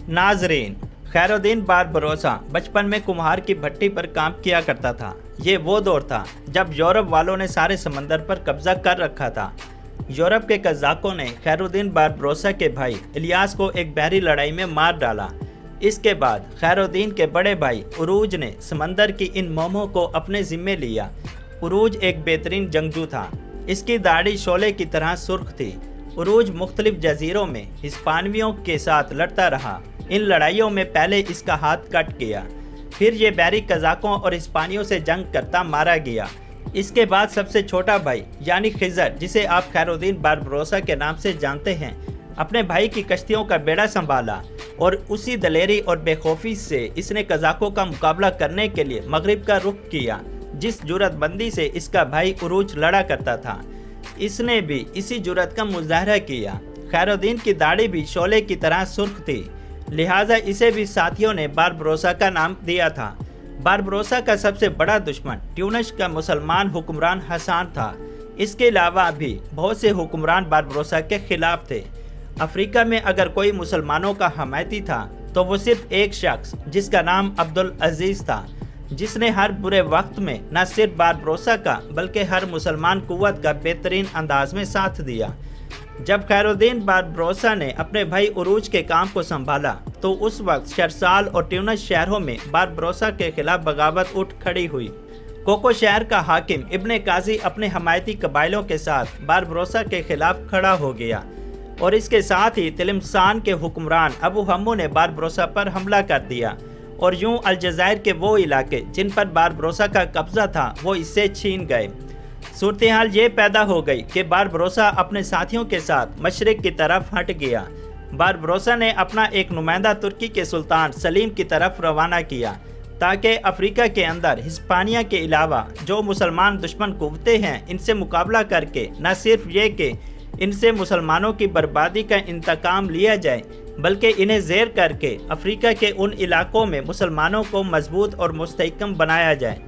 नाजरीन, खैरुद्दीन बारबरोसा बचपन में कुम्हार की भट्टी पर काम किया करता था। ये वो दौर था जब यूरोप वालों ने सारे समंदर पर कब्जा कर रखा था। यूरोप के कज़ाकों ने खैरुद्दीन बारबरोसा के भाई इलियास को एक बहरी लड़ाई में मार डाला। इसके बाद खैरुद्दीन के बड़े भाई उरूज ने समंदर की इन मुहिमों को अपने ज़िम्मे लिया। उरूज एक बेहतरीन जंगजू था। इसकी दाढ़ी शोले की तरह सुर्ख थी। उरूज मुख्तलिफ जजीरों में हिस्पानियों के साथ लड़ता रहा। इन लड़ाइयों में पहले इसका हाथ कट गया, फिर ये बहरी कज़ाकों और हिस्पानियों से जंग करता मारा गया। इसके बाद सबसे छोटा भाई यानी खिज़र, जिसे आप खैरुद्दीन बारबरोसा के नाम से जानते हैं, अपने भाई की कश्तियों का बेड़ा संभाला और उसी दलेरी और बेखौफी से इसने कज़ाकों का मुकाबला करने के लिए मगरिब का रुख किया, जिस जुर्रतमंदी से इसका भाई उरूज लड़ा करता था। इसने भी इसी जुर्रत का मुजाहरा किया। खैरुद्दीन की दाढ़ी भी शोले की तरह सुर्ख थी, लिहाजा इसे भी साथियों ने बारबरोसा का नाम दिया था। बारबरोसा का सबसे बड़ा दुश्मन ट्यूनिस का मुसलमान हुक्मरान हसन था। इसके अलावा भी बहुत से हुक्मरान बारबरोसा के खिलाफ थे। अफ्रीका में अगर कोई मुसलमानों का हमायती था तो वो सिर्फ एक शख्स, जिसका नाम अब्दुल अजीज़ था, जिसने हर बुरे वक्त में न सिर्फ बारबरोसा का बल्कि हर मुसलमान कुव्वत का बेहतरीन अंदाज में साथ दिया। जब खैरुद्दीन बारबरोसा ने अपने भाई उरूज के काम को संभाला तो उस वक्त शरसाल और ट्यूनिस शहरों में बारबरोसा के खिलाफ बगावत उठ खड़ी हुई। कोको शहर का हाकिम इब्ने काजी अपने हमायती कबाइलों के साथ बारबरोसा के खिलाफ खड़ा हो गया और इसके साथ ही तिलिमसान के हुक्मरान अबू हम्मू ने बारबरोसा पर हमला कर दिया और यूं अलजायर के वो इलाके जिन पर बारबरोसा का कब्जा था वो इससे छीन गए। सूरत हाल ये पैदा हो गई कि बारबरोसा अपने साथियों के साथ मशरिक की तरफ हट गया। बारबरोसा ने अपना एक नुमाइंदा तुर्की के सुल्तान सलीम की तरफ रवाना किया ताकि अफ्रीका के अंदर हिस्पानिया के अलावा जो मुसलमान दुश्मन कुव्वतें हैं इनसे मुकाबला करके न सिर्फ ये कि इनसे मुसलमानों की बर्बादी का इंतकाम लिया जाए, बल्कि इन्हें ज़ेर करके अफ्रीका के उन इलाकों में मुसलमानों को मजबूत और मुस्तहकम बनाया जाए।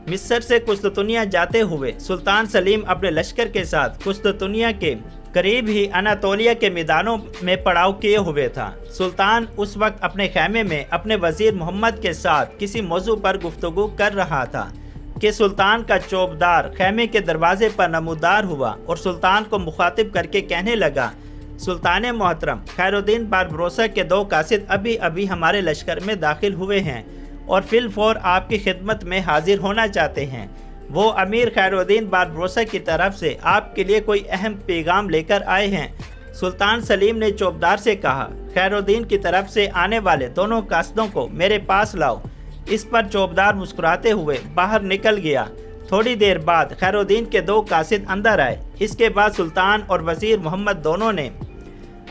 मिस्र से कुस्तुतनिया जाते हुए सुल्तान सलीम अपने लश्कर के साथ कुस्तुतनिया के करीब ही अनातोलिया के मैदानों में पड़ाव किए हुए था। सुल्तान उस वक्त अपने खैमे में अपने वजीर मोहम्मद के साथ किसी मौजू पर गुफ्तगू कर रहा था कि सुल्तान का चौबदार खैमे के दरवाजे पर नमूदार हुआ और सुल्तान को मुखातिब करके कहने लगा, सुल्तान मोहतरम, खैरुद्दीन बारबरोसा के 2 कासिद अभी अभी हमारे लश्कर में दाखिल हुए हैं और फिलफौर आपकी खिदमत में हाजिर होना चाहते हैं। वो अमीर खैरुद्दीन बारबरोसा की तरफ से आपके लिए कोई अहम पैगाम लेकर आए हैं। सुल्तान सलीम ने चौबदार से कहा, खैरुद्दीन की तरफ से आने वाले दोनों कासिदों को मेरे पास लाओ। इस पर चौबदार मुस्कुराते हुए बाहर निकल गया। थोड़ी देर बाद खैरुद्दीन के 2 कासिद अंदर आए। इसके बाद सुल्तान और वजीर मोहम्मद दोनों ने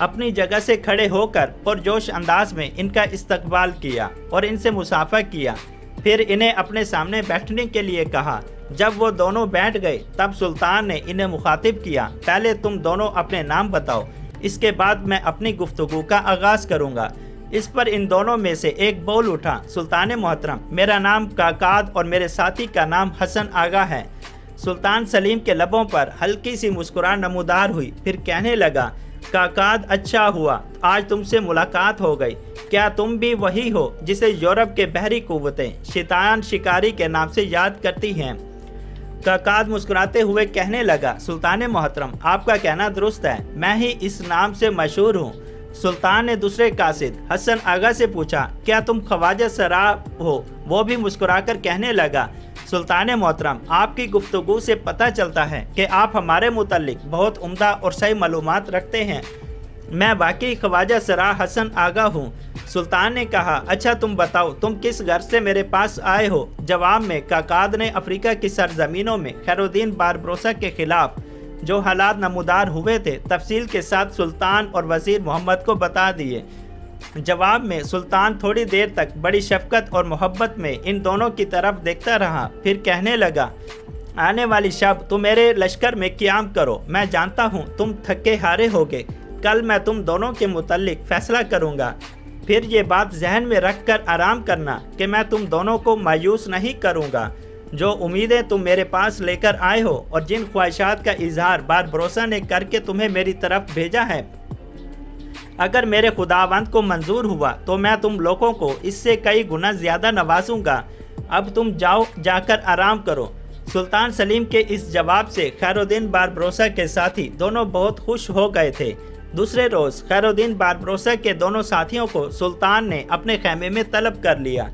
अपनी जगह से खड़े होकर पुरजोश अंदाज में इनका इस्तकबाल किया और इनसे मुसाफा किया। फिर इन्हें अपने सामने बैठने के लिए कहा। जब वो दोनों बैठ गए तब सुल्तान ने इन्हें मुखातिब किया, पहले तुम दोनों अपने नाम बताओ, इसके बाद मैं अपनी गुफ्तगू का आगाज़ करूँगा। इस पर इन दोनों में से एक बोल उठा, सुल्तान मोहतरम, मेरा नाम काकाद और मेरे साथी का नाम हसन आगा है। सुल्तान सलीम के लबों पर हल्की सी मुस्कुराहट नमूदार हुई। फिर कहने लगा, काकाद, अच्छा हुआ आज तुमसे मुलाकात हो गई। क्या तुम भी वही हो जिसे यूरोप के बहरी कुव्वतें शैतान शिकारी के नाम से याद करती हैं? काकाद मुस्कुराते हुए कहने लगा, सुल्तान मोहतरम, आपका कहना दुरुस्त है, मैं ही इस नाम से मशहूर हूँ। सुल्तान ने दूसरे कासिद हसन आगा से पूछा, क्या तुम ख्वाजा सराब हो? वो भी मुस्कुराकर कहने लगा, सुल्तान मोहतरम, आपकी गुफ्तगू से पता चलता है कि आप हमारे मुतल्लिक बहुत उम्दा और सही मालूमात रखते हैं। मैं वाकई ख्वाजा सरा हसन आगा हूँ। सुल्तान ने कहा, अच्छा तुम बताओ, तुम किस घर से मेरे पास आए हो? जवाब में काकाद ने अफ्रीका की सरजमीनों में खैरुद्दीन बारबरोसा के खिलाफ जो हालात नमूदार हुए थे तफसील के साथ सुल्तान और वजीर मोहम्मद को बता दिए। जवाब में सुल्तान थोड़ी देर तक बड़ी शफकत और मोहब्बत में इन दोनों की तरफ देखता रहा। फिर कहने लगा, आने वाली शब तुम मेरे लश्कर में क़याम करो। मैं जानता हूँ तुम थके हारे होगे। कल मैं तुम दोनों के मुतल्लिक फ़ैसला करूँगा। फिर ये बात जहन में रख कर आराम करना कि मैं तुम दोनों को मायूस नहीं करूँगा। जो उम्मीदें तुम मेरे पास लेकर आए हो और जिन ख्वाहिशात का इजहार बारबरोसा ने करके तुम्हें मेरी तरफ भेजा है, अगर मेरे खुदावंद को मंजूर हुआ तो मैं तुम लोगों को इससे कई गुना ज़्यादा नवाजूंगा। अब तुम जाओ, जाकर आराम करो। सुल्तान सलीम के इस जवाब से खैरुद्दीन बारबरोसा के साथी दोनों बहुत खुश हो गए थे। दूसरे रोज़ खैरुद्दीन बारबरोसा के दोनों साथियों को सुल्तान ने अपने खैमे में तलब कर लिया।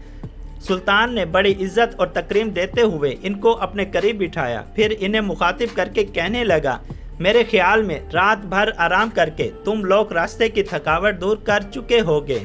सुल्तान ने बड़ी इज्जत और तकरीम देते हुए इनको अपने करीब बिठाया, फिर इन्हें मुखातिब करके कहने लगा, मेरे ख्याल में रात भर आराम करके तुम लोग रास्ते की थकावट दूर कर चुके होगे।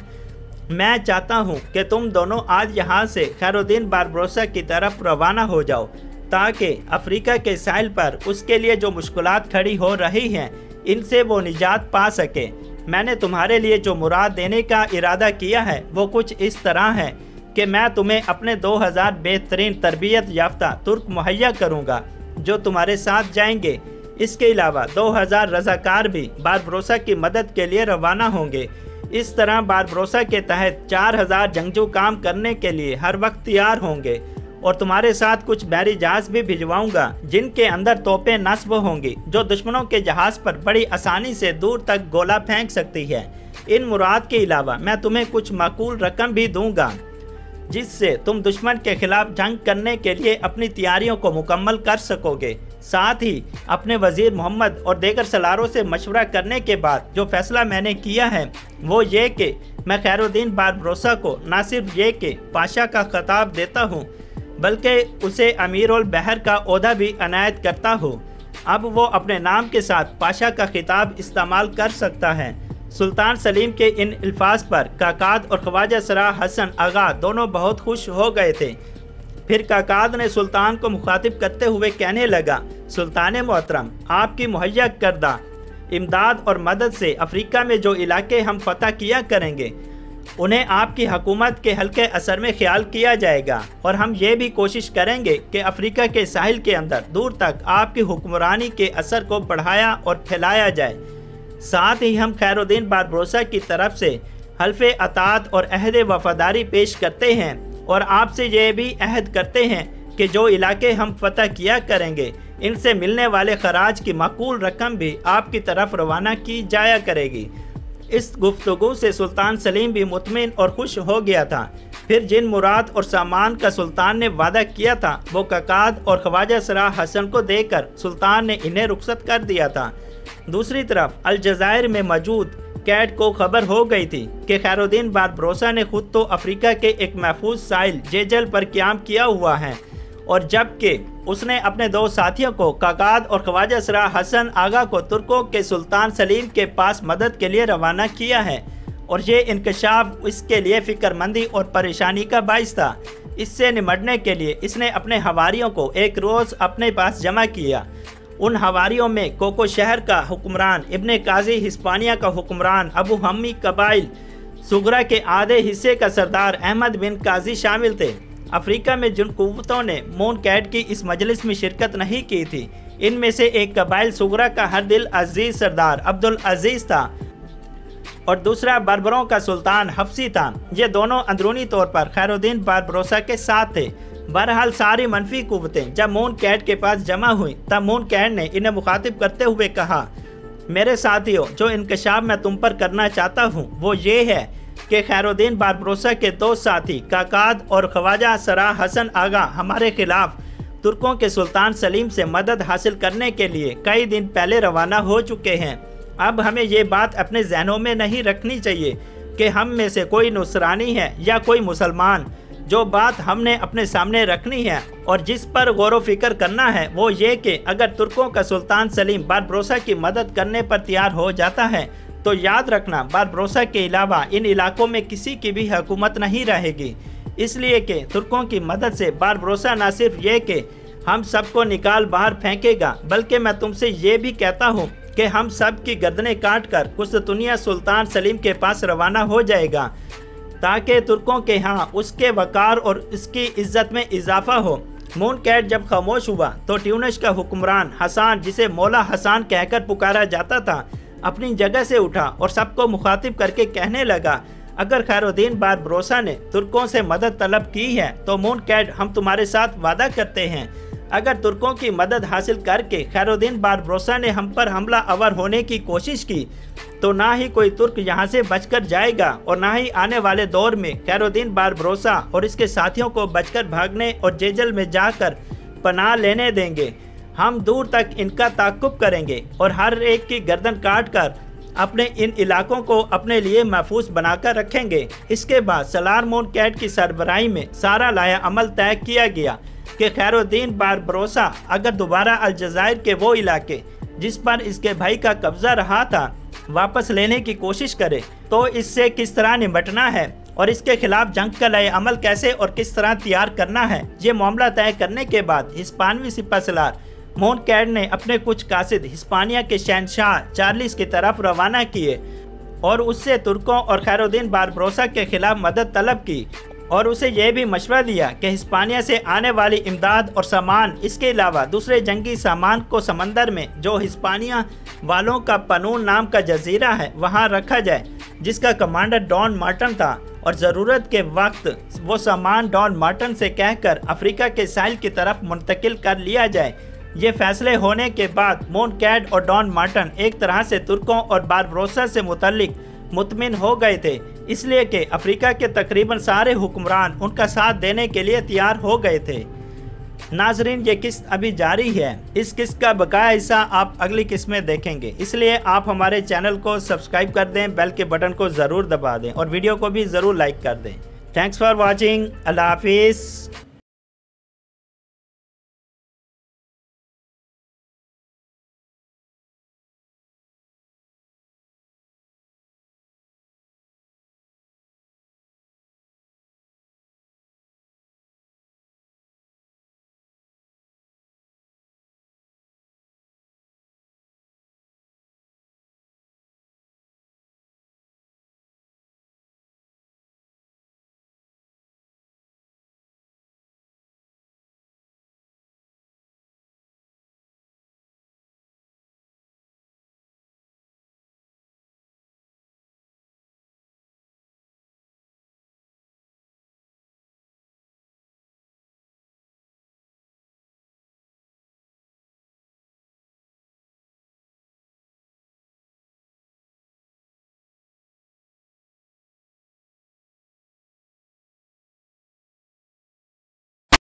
मैं चाहता हूँ कि तुम दोनों आज यहाँ से खैरुद्दीन बारबरोसा की तरफ रवाना हो जाओ, ताकि अफ्रीका के साहिल पर उसके लिए जो मुश्किलात खड़ी हो रही हैं इनसे वो निजात पा सके। मैंने तुम्हारे लिए जो मुराद देने का इरादा किया है वो कुछ इस तरह है कि मैं तुम्हें अपने 2000 बेहतरीन तरबियत याफ्ता तुर्क मुहैया करूँगा जो तुम्हारे साथ जाएंगे। इसके अलावा 2000 रज़ाकार भी बारबरोसा की मदद के लिए रवाना होंगे। इस तरह बारबरोसा के तहत 4000 जंगजू काम करने के लिए हर वक्त तैयार होंगे और तुम्हारे साथ कुछ बहरी जहाज भी भिजवाऊंगा जिनके अंदर तोपें नस्ब होंगी जो दुश्मनों के जहाज पर बड़ी आसानी से दूर तक गोला फेंक सकती है। इन मुराद के अलावा मैं तुम्हें कुछ माकूल रकम भी दूंगा जिससे तुम दुश्मन के खिलाफ जंग करने के लिए अपनी तैयारियों को मुकम्मल कर सकोगे। साथ ही अपने वजीर मोहम्मद और दीगर सलारों से मशवरा करने के बाद जो फैसला मैंने किया है वो ये कि मैं खैरुद्दीन बारबरोसा को न सिर्फ ये कि पाशा का खिताब देता हूँ बल्कि उसे अमीर उल बहर का ओहदा भी अनायत करता हूँ। अब वो अपने नाम के साथ पाशा का खिताब इस्तेमाल कर सकता है। सुल्तान सलीम के इन अल्फाज पर काकाद और ख्वाजा सराह हसन आगा दोनों बहुत खुश हो गए थे। फिर काकाद ने सुल्तान को मुखातिब करते हुए कहने लगा, सुल्तान मोहतरम, आपकी मुहैया करदा इमदाद और मदद से अफ्रीका में जो इलाके हम फतह किया करेंगे उन्हें आपकी हुकूमत के हल्के असर में ख्याल किया जाएगा और हम ये भी कोशिश करेंगे कि अफ्रीका के साहिल के अंदर दूर तक आपकी हुक्मरानी के असर को बढ़ाया और फैलाया जाए। साथ ही हम खैरुद्दीन बारबरोसा की तरफ से हल्फे अतात और अहद वफादारी पेश करते हैं और आपसे ये भी अहद करते हैं कि जो इलाके हम फतह किया करेंगे इनसे मिलने वाले खराज की माकूल रकम भी आपकी तरफ रवाना की जाया करेगी। इस गुफ्तगू से सुल्तान सलीम भी मुतमिन और खुश हो गया था। फिर जिन मुराद और सामान का सुल्तान ने वादा किया था वो काकाद और ख्वाजा सराह हसन को देकर सुल्तान ने इन्हें रुखसत कर दिया था। दूसरी तरफ अलजायर में मौजूद कैट को खबर हो गई थी कि खैरुद्दीन बारबरोसा ने खुद तो अफ्रीका के एक महफूज साहिल जेजल पर क़याम किया हुआ है और जबकि उसने अपने दो साथियों को काकाद और ख्वाजा सराह हसन आगा को तुर्कों के सुल्तान सलीम के पास मदद के लिए रवाना किया है और ये इंकशाफ इसके लिए फ़िक्रमंदी और परेशानी का बाइस था। इससे निमटने के लिए इसने अपने हवारियों को एक रोज़ अपने पास जमा किया। उन हवारियों में कोको शहर का हुक्मरान इब्ने काजी, हिस्पानिया का हुक्मरान अबू हम्मी कबाइल, सुगरा के आधे हिस्से का सरदार अहमद बिन काजी शामिल थे। अफ्रीका में जिन कुव्वतों ने मून कैट की इस मजलिस में शिरकत नहीं की थी इनमें से एक कबाइल सुगरा का हर दिल अजीज सरदार अब्दुल अजीज था और दूसरा बर्बरों का सुल्तान हफ्सी था। ये दोनों अंदरूनी तौर पर खैरुद्दीन बारबरोसा के साथ थे। बहरहाल सारी मनफी कुव्वतें जब मून कैट के पास जमा हुई तब मून कैट ने इन्हें मुखातिब करते हुए कहा, मेरे साथियों, जो इंकशाफ मैं तुम पर करना चाहता हूँ वो ये है कि खैरुद्दीन बारबरोसा के दो साथी काकाद और ख्वाजा सराह हसन आगा हमारे खिलाफ तुर्कों के सुल्तान सलीम से मदद हासिल करने के लिए कई दिन पहले रवाना हो चुके हैं। अब हमें ये बात अपने जहनों में नहीं रखनी चाहिए कि हम में से कोई नुसरानी है या कोई मुसलमान। जो बात हमने अपने सामने रखनी है और जिस पर गौर व फिक्र करना है वो ये कि अगर तुर्कों का सुल्तान सलीम बारबरोसा की मदद करने पर तैयार हो जाता है तो याद रखना बारबरोसा के अलावा इन इलाकों में किसी की भी हुकूमत नहीं रहेगी। इसलिए कि तुर्कों की मदद से बारबरोसा न सिर्फ ये कि हम सबको निकाल बाहर फेंकेगा बल्कि मैं तुमसे ये भी कहता हूँ कि हम सब की गर्दनें काट कर कुस्तुनिया सुल्तान सलीम के पास रवाना हो जाएगा ताकि तुर्कों के यहाँ उसके वकार और उसकी इज्जत में इजाफा हो। मून कैट जब खामोश हुआ तो ट्यूनिस का हुक्मरान हसान, जिसे मौला हसान कहकर पुकारा जाता था, अपनी जगह से उठा और सबको मुखातिब करके कहने लगा, अगर खैरुद्दीन बारबरोसा ने तुर्कों से मदद तलब की है तो मून कैट हम तुम्हारे साथ वादा करते हैं अगर तुर्कों की मदद हासिल करके खैरुद्दीन बारबरोसा ने हम पर हमला आवर होने की कोशिश की तो ना ही कोई तुर्क यहाँ से बचकर जाएगा और ना ही आने वाले दौर में खैरुद्दीन बारबरोसा और इसके साथियों को बचकर भागने और जेजल में जाकर पनाह लेने देंगे। हम दूर तक इनका ताक़ुब करेंगे और हर एक की गर्दन काट कर अपने इन इलाकों को अपने लिए महफूज बनाकर रखेंगे। इसके बाद सलार मोनकैट की सरबराही में सारा लाया अमल तय किया गया कि खैरुद्दीन बारबरोसा अगर दोबारा अलजायर के वो इलाके जिस पर इसके भाई का कब्जा रहा था वापस लेने की कोशिश करे तो इससे किस तरह निपटना है और इसके खिलाफ जंग का लाया अमल कैसे और किस तरह तैयार करना है। ये मामला तय करने के बाद हिस्पानवी सिपह सलार मोनकैट ने अपने कुछ कासिद हिस्पानिया के शहनशाह चार्ल्स की तरफ रवाना किए और उससे तुर्कों और खैरुद्दीन बारबरोसा के खिलाफ मदद तलब की और उसे यह भी मशवरा दिया कि हिस्पानिया से आने वाली इमदाद और सामान इसके अलावा दूसरे जंगी सामान को समंदर में जो हिस्पानिया वालों का पनून नाम का जजीरा है वहां रखा जाए, जिसका कमांडर डॉन मार्टन था, और ज़रूरत के वक्त वो सामान डॉन मार्टन से कहकर अफ्रीका के साहिल की तरफ मुंतकिल कर लिया जाए। ये फैसले होने के बाद मोनकैट और डॉन मार्टन एक तरह से तुर्कों और बारबरोसा से मुतल्लिक मुतमिन हो गए थे, इसलिए कि अफ्रीका के तकरीबन सारे हुक्मरान उनका साथ देने के लिए तैयार हो गए थे। नाजरीन, ये किस्त अभी जारी है। इस किस्त का बकाया हिस्सा आप अगली किस्त में देखेंगे, इसलिए आप हमारे चैनल को सब्सक्राइब कर दें, बेल के बटन को ज़रूर दबा दें और वीडियो को भी ज़रूर लाइक कर दें। Thanks for watching. अल्लाह हाफिज़।